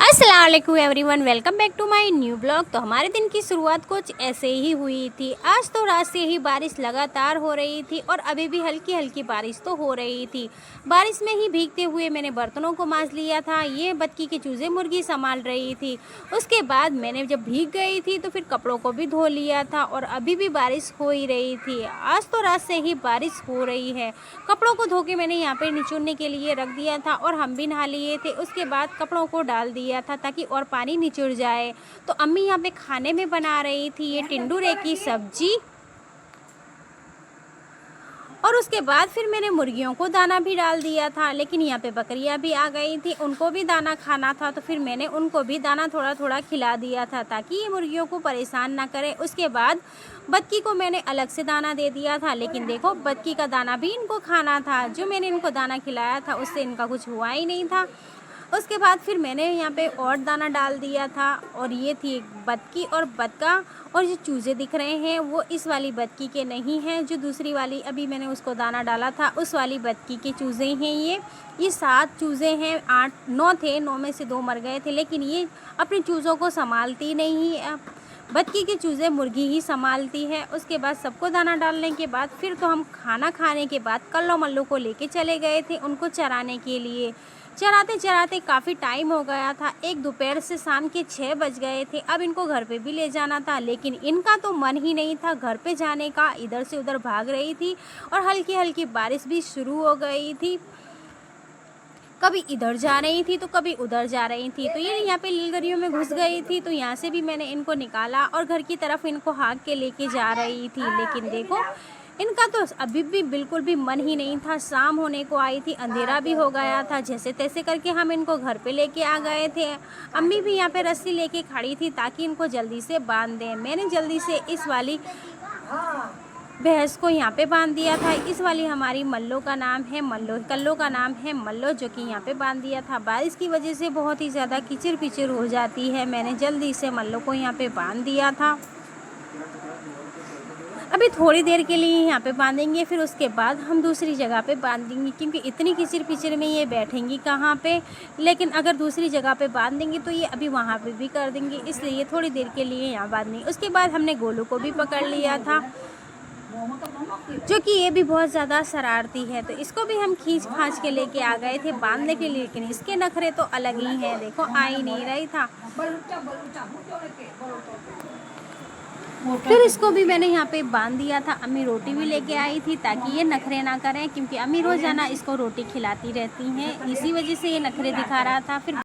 अस्सलाम वालेकुम everyone, welcome back to my new blog. तो हमारे दिन की शुरुआत कुछ ऐसे ही हुई थी। आज तो रात से ही बारिश लगातार हो रही थी और अभी भी हल्की हल्की बारिश तो हो रही थी। बारिश में ही भीगते हुए मैंने बर्तनों को मांज लिया था। ये बतकी के चूजे मुर्गी संभाल रही थी। उसके बाद मैंने जब भीग गई थी तो फिर कपड़ों को भी धो लिया था और अभी भी बारिश हो ही रही थी। आज तो रात से ही बारिश हो रही है। कपड़ों को धो के मैंने यहाँ पे निचोड़ने के लिए रख दिया था और हम भी नहा लिए थे। उसके बाद कपड़ों को डाल दिया था ताकि और पानी निचुड़ जाए। तो अम्मी यहाँ पे खाने में बना रही थी ये टिंडूरे की सब्जी। और उसके बाद फिर मैंने मुर्गियों को दाना भी डाल दिया था, लेकिन यहाँ पे बकरियाँ भी आ गई थी, उनको भी दाना खाना था। तो फिर मैंने उनको भी दाना थोड़ा थोड़ा खिला दिया था ताकि ये मुर्गियों को परेशान ना करे। उसके बाद बतकी को मैंने अलग से दाना दे दिया था, लेकिन देखो बतकी का दाना भी इनको खाना था। जो मैंने इनको दाना खिलाया था उससे इनका कुछ हुआ ही नहीं था। उसके बाद फिर मैंने यहाँ पे और दाना डाल दिया था। और ये थी एक बतकी और बतका। और जो चूज़े दिख रहे हैं वो इस वाली बतकी के नहीं हैं, जो दूसरी वाली अभी मैंने उसको दाना डाला था उस वाली बतकी के चूज़े हैं। ये 7 चूज़े हैं, 8-9 थे, 9 में से 2 मर गए थे, लेकिन ये अपने चूज़ों को संभालती नहीं है। बतकी के चूज़े मुर्गी ही संभालती है। उसके बाद सबको दाना डालने के बाद फिर तो हम खाना खाने के बाद कल्लो मल्लू को लेके चले गए थे उनको चराने के लिए। चराते चराते काफ़ी टाइम हो गया था, एक दोपहर से शाम के 6 बज गए थे। अब इनको घर पे भी ले जाना था, लेकिन इनका तो मन ही नहीं था घर पे जाने का। इधर से उधर भाग रही थी और हल्की हल्की बारिश भी शुरू हो गई थी। कभी इधर जा रही थी तो कभी उधर जा रही थी। तो ये यहाँ पे लीलगरियों में घुस गई थी, तो यहाँ से भी मैंने इनको निकाला और घर की तरफ इनको हाँक के लेके जा रही थी। लेकिन देखो इनका तो अभी भी बिल्कुल भी मन ही नहीं था। शाम होने को आई थी, अंधेरा भी हो गया था। जैसे तैसे करके हम इनको घर पे लेके आ गए थे। अम्मी भी यहाँ पे रस्सी लेके खड़ी थी ताकि इनको जल्दी से बांध दें। मैंने जल्दी से इस वाली भैंस को यहाँ पे बांध दिया था। इस वाली हमारी मल्लो का नाम है मल्लो, कल्लो का नाम है मल्लो, जो कि यहाँ पे बांध दिया था। बारिश की वजह से बहुत ही ज़्यादा कीचड़ पिचड़ हो जाती है। मैंने जल्दी से मल्लो को यहाँ पे बांध दिया था। अभी थोड़ी देर के लिए यहाँ पे बांधेंगे, फिर उसके बाद हम दूसरी जगह पे बांध देंगे, क्योंकि इतनी किचिर पिचिर में ये बैठेंगी कहाँ पे। लेकिन अगर दूसरी जगह पे बांध देंगे तो ये अभी वहाँ पे भी कर देंगे, इसलिए थोड़ी देर के लिए यहाँ बांध देंगे। उसके बाद हमने गोलू को भी पकड़ लिया था, जो कि ये भी बहुत ज़्यादा शरारती है। तो इसको भी हम खींच खांच के लेके आ गए थे बांधने के लिए, लेकिन इसके नखरे तो अलग ही हैं। देखो आ ही नहीं रही था। फिर इसको भी मैंने यहाँ पे बांध दिया था। अम्मी रोटी भी लेके आई थी ताकि ये नखरे ना करें, क्योंकि अम्मी रोज़ाना इसको रोटी खिलाती रहती हैं, इसी वजह से ये नखरे दिखा रहा था। फिर